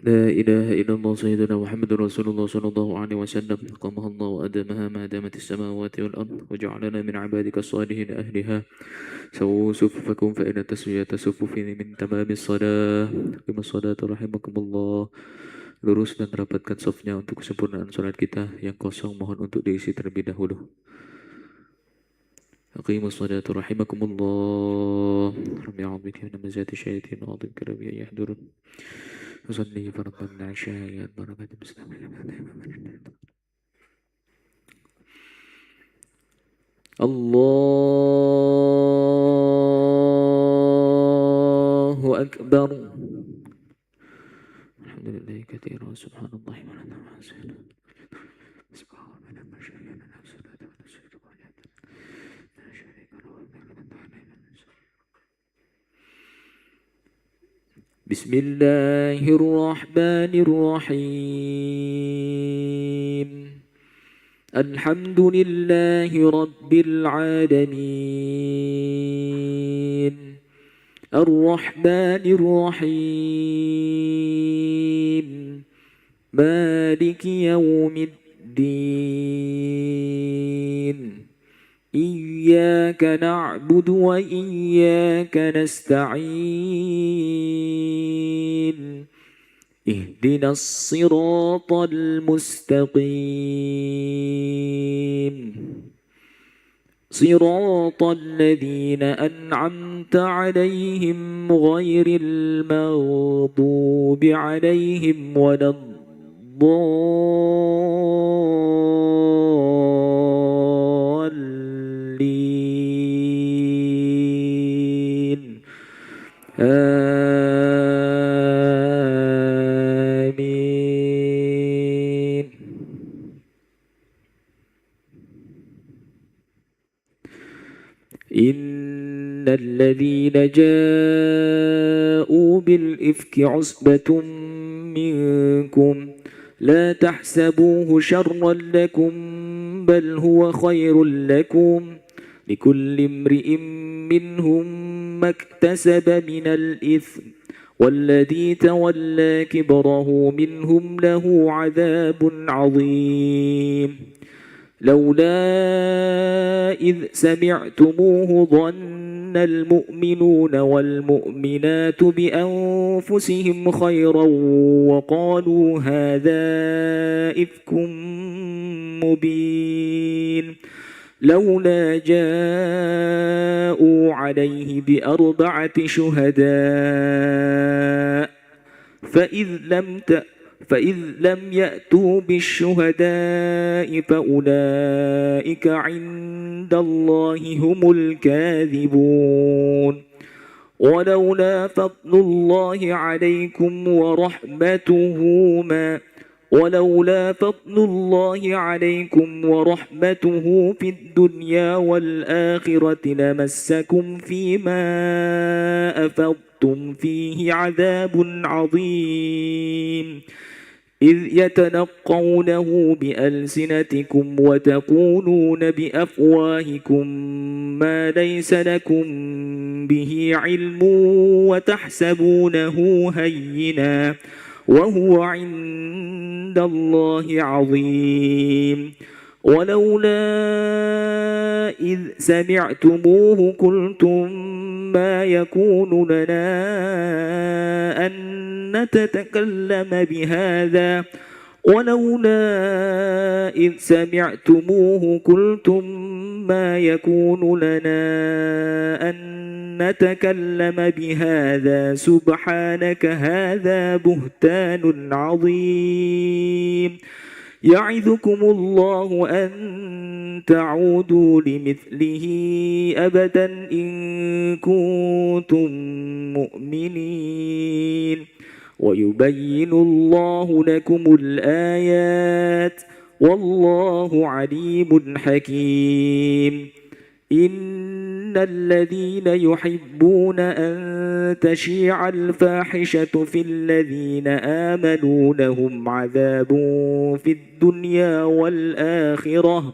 لا إله إلا الله سيدنا محمد رسول الله صلى الله عليه وسلم قامها الله وأدامها ما دامت السماوات والأرض وجعلنا من عبادك الصالحين أهلها سووا صفوفكم فإن تسوية الصفوف من تمام الصلاة قم الصلاة رحمكم الله. Lurus dan rapatkan safnya untuk kesempurnaan salat kita. Yang kosong mohon untuk diisi terlebih dahulu. Aqimus salata rahimakumullah. Rabbi a'udzu min hamazati syaitan wa a'udzu bika min yahdurun. Usalli fardan al-'isha barakatuh Allahu akbar. Alhamdulillah katsiran subhanallah wa alhamdulillah. بسم الله الرحمن الرحيم الحمد لله رب العالمين الرحمن الرحيم مالك يوم الدين إياك نعبد وإياك نستعين اهدنا الصراط المستقيم صراط الذين أنعمت عليهم غير المغضوب عليهم ولا الضالين آمين. إن الذين جاءوا بالإفك عصبة منكم لا تحسبوه شرا لكم بل هو خير لكم لكل امرئ منهم ما اكتسب من الإثم والذي تولى كبره منهم له عذاب عظيم. لولا إذ سمعتموه ظن المؤمنون والمؤمنات بأنفسهم خيرا وقالوا هذا إفك مبين. لولا جاءوا عليه بأربعة شهداء فإذ لم يأتوا بالشهداء فأولئك عند الله هم الكاذبون ولولا فضل الله عليكم ورحمته في الدنيا والآخرة لمسكم فيما أفضتم فيه عذاب عظيم إذ يتلقونه بألسنتكم وتقولون بأفواهكم ما ليس لكم به علم وتحسبونه هينا وهو عند الله عظيم ولولا إذ سمعتموه قلتم ما يكون لنا أن نتكلم بهذا سبحانك هذا بهتان عظيم يعظكم الله أن تعودوا لمثله أبدا إن كنتم مؤمنين ويبين الله لكم الآيات والله عليم حكيم إن الذين يحبون أن تشيع الفاحشة في الذين آمنوا لهم عذاب في الدنيا والآخرة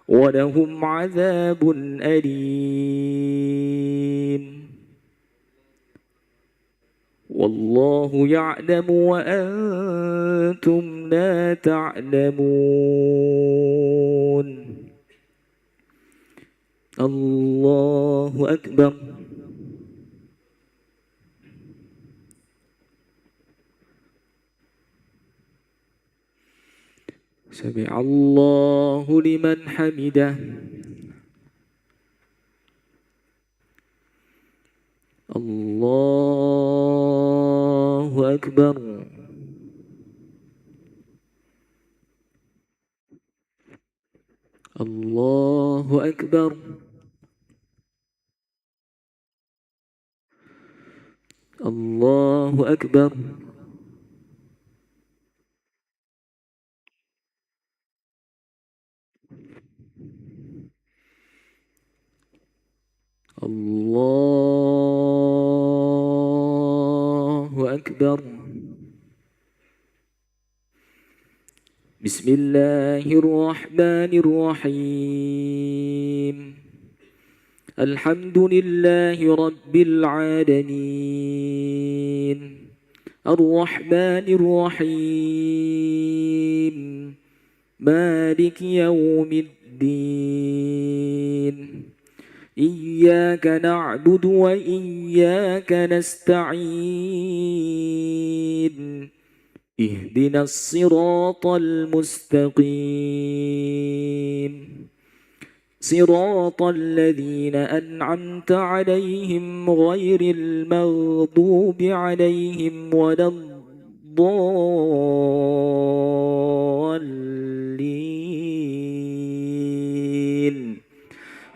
ولهم عذاب أليم والله يعلم وأنتم لا تعلمون الله أكبر سمع الله لمن حمده الله أكبر الله أكبر الله أكبر الله أكبر بسم الله الرحمن الرحيم الحمد لله رب العالمين الرحمن الرحيم مالك يوم الدين إياك نعبد وإياك نستعين اهدنا الصراط المستقيم صراط الذين أنعمت عليهم غير المغضوب عليهم ولا الضالين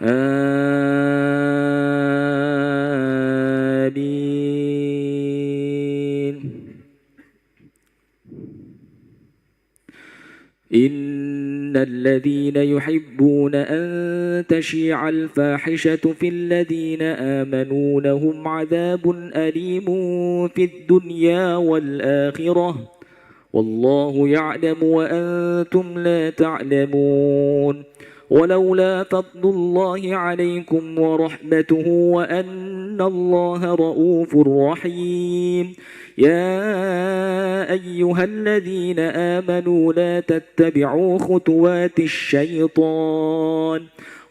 آمين إن الذين يحبون أن تشيع الفاحشة في الذين آمنوا لهم عذاب أليم في الدنيا والآخرة والله يعلم وأنتم لا تعلمون ولولا فضل الله عليكم ورحمته وأن الله رؤوف رحيم يا أيها الذين آمنوا لا تتبعوا خطوات الشيطان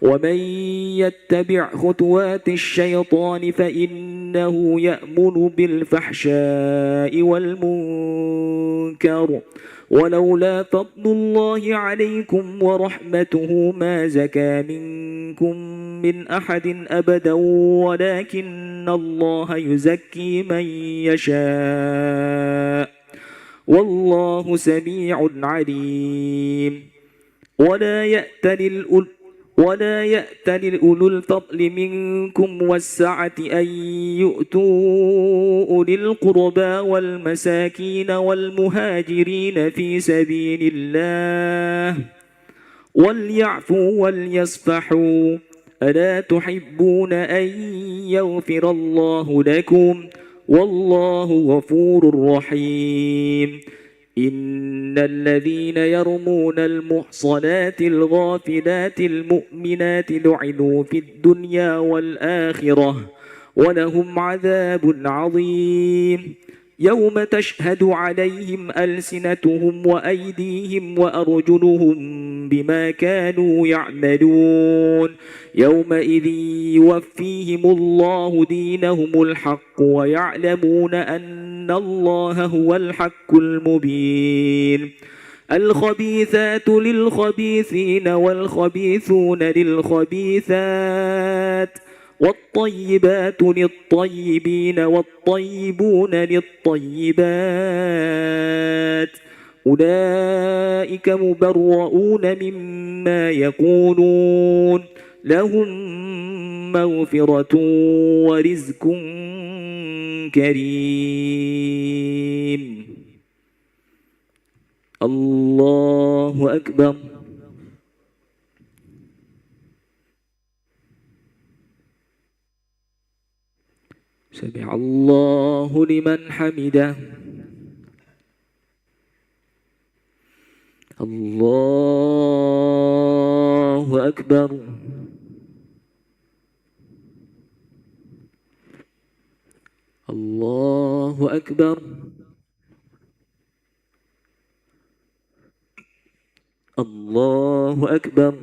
ومن يتبع خطوات الشيطان فإنه يأمر بالفحشاء والمنكر ولولا فضل الله عليكم ورحمته ما زكى منكم من أحد أبدا ولكن الله يزكي من يشاء والله سميع عليم. ولا يأتل أولو الفضل منكم والسعة أن يؤتوا أولي القربى والمساكين والمهاجرين في سبيل الله وليعفوا وليصفحوا ألا تحبون أن يغفر الله لكم والله غفور رحيم. إن الذين يرمون المحصنات الغافلات المؤمنات لعنوا في الدنيا والآخرة ولهم عذاب عظيم يوم تشهد عليهم ألسنتهم وأيديهم وأرجلهم بما كانوا يعملون يومئذ يوفيهم الله دينهم الحق ويعلمون أن الله هو الحق المبين. الخبيثات للخبيثين والخبيثون للخبيثات والطيبات للطيبين والطيبون للطيبات أولئك مبرؤون مما يقولون لهم مغفرة ورزق كريم. الله أكبر. سمع الله لمن حمده. الله أكبر. الله أكبر. الله أكبر.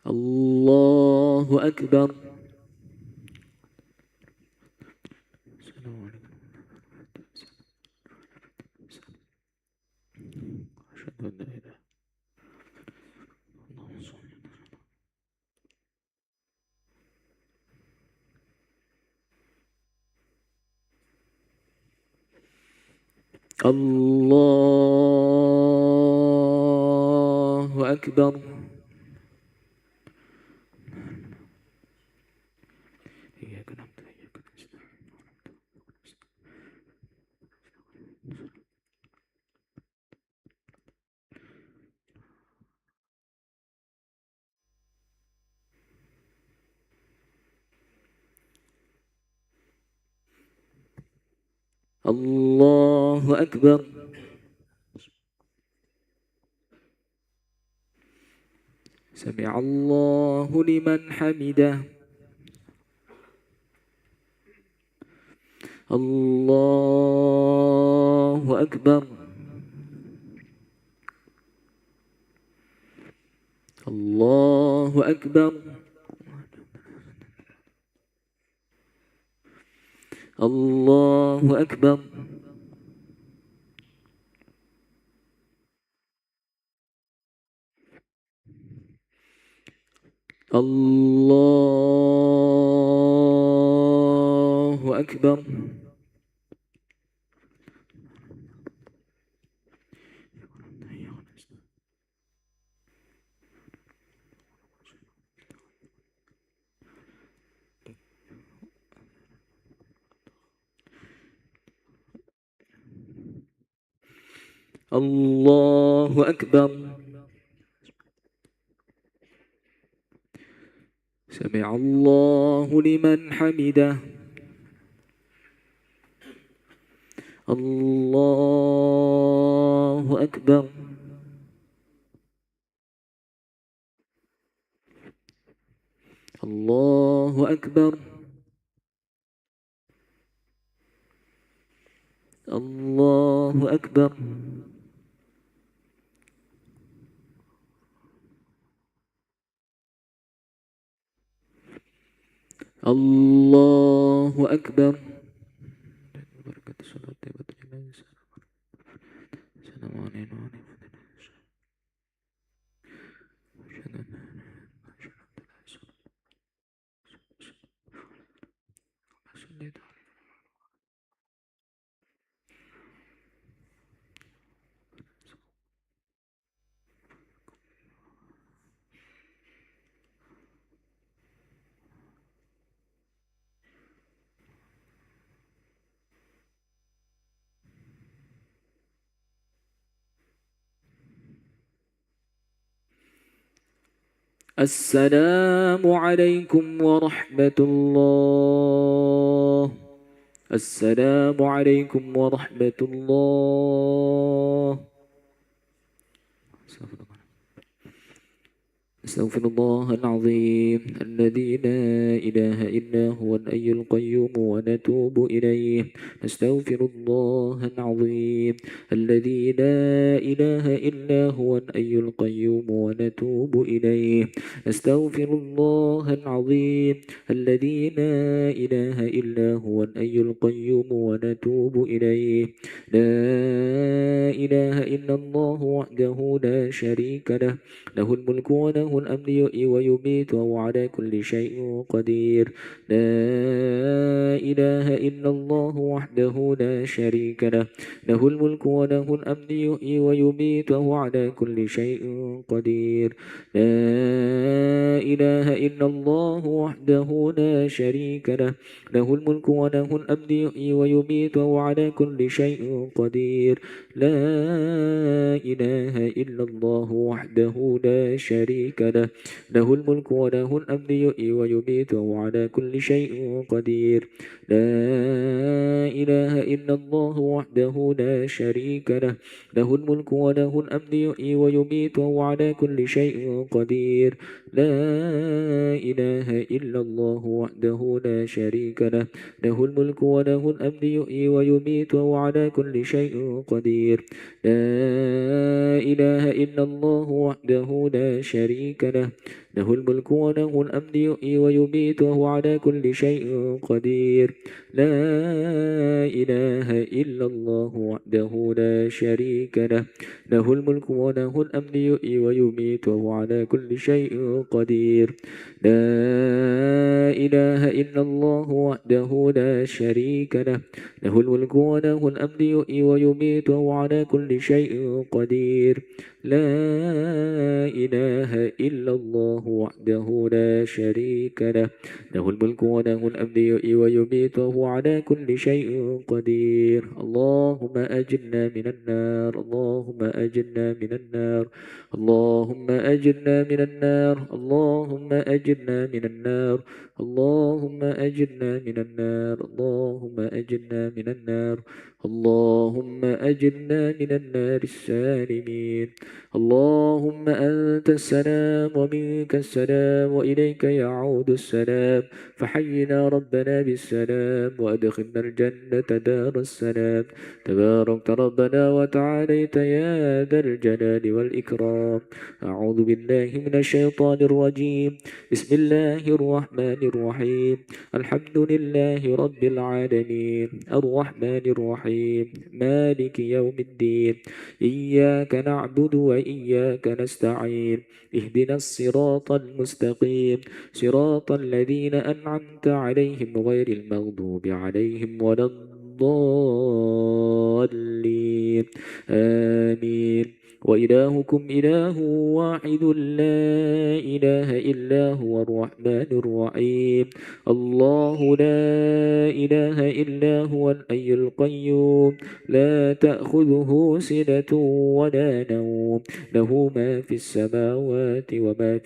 الله أكبر. الله أكبر. الله أكبر. سمع الله لمن حمده. الله أكبر. الله أكبر. الله أكبر. الله أكبر. الله أكبر. سمع الله لمن حمده. الله أكبر. الله أكبر. الله أكبر. الله أكبر. السلام عليكم ورحمة الله. السلام عليكم ورحمة الله. أستغفر الله العظيم الذي لا إله إلا هو الحي القيوم ونتوب إليه. نستغفر الله العظيم الذي لا إله إلا هو الحي القيوم ونتوب إليه. نستغفر الله العظيم الذي لا إله إلا هو الحي القيوم ونتوب إليه. لا إله إلا الله وحده لا شريك له، له الملك وله الأمر يحيي ويميت وهو على كل شيء قدير. لا إله إلا الله وحده لا شريك له، له الملك وله الأمر يحيي ويميت وهو على كل شيء قدير. لا إله إلا الله وحده لا شريك له، له الملك وله الأمر يحيي ويميت وهو على كل شيء قدير. لا إله إلا الله وحده لا شريك له، له الملك وله الأمر يحيي ويميت وهو على كل شيء قدير. لا إله إلا الله وحده لا شريك له، له الملك وله الأمر يحيي ويميت وهو على كل شيء قدير. لا إله إلا الله وحده لا شريك له، له الملك وله الأمر يحيي ويميت وهو على كل شيء قدير. لا إله إلا الله وحده لا شريك له، له الملك وله الأمر يحيي ويميت وهو على كل شيء قدير. لا إله إلا الله وحده لا شريك له، له الملك وله الأمر يحيي ويميت وهو على كل شيء قدير. لا إله إلا الله وحده لا شريك له، له الملك وله الأمر يحيي ويميت وهو على كل شيء قدير. لا إله إلا الله وحده لا شريك له، له الملك وله الأمر يحيي ويميت وهو على كل شيء قدير. اللهم أجرنا من النار، اللهم أجرنا من النار، اللهم أجرنا من النار، اللهم أجرنا من النار، اللهم أجرنا من النار، اللهم أجرنا من النار، اللهم أجرنا من النار السالمين. اللهم أنت السلام ومنك السلام وإليك يعود السلام، فحينا ربنا بالسلام وأدخلنا الجنة دار السلام. تباركت ربنا وتعاليت يا ذا الجلال والإكرام. أعوذ بالله من الشيطان الرجيم. بسم الله الرحمن الرحيم. الحمد لله رب العالمين الرحمن الرحيم مالك يوم الدين. إياك نعبد وإياك نستعين. اهدنا الصراط المستقيم، صراط الذين أنعمت عليهم غير المغضوب عليهم ولا الضالين. آمين. وإلهكم إله واحد لا إله إلا هو الرحمن الرحيم. الله لا إله إلا هو الحي القيوم، لا تأخذه سنة ولا نوم، له ما في السماوات وما في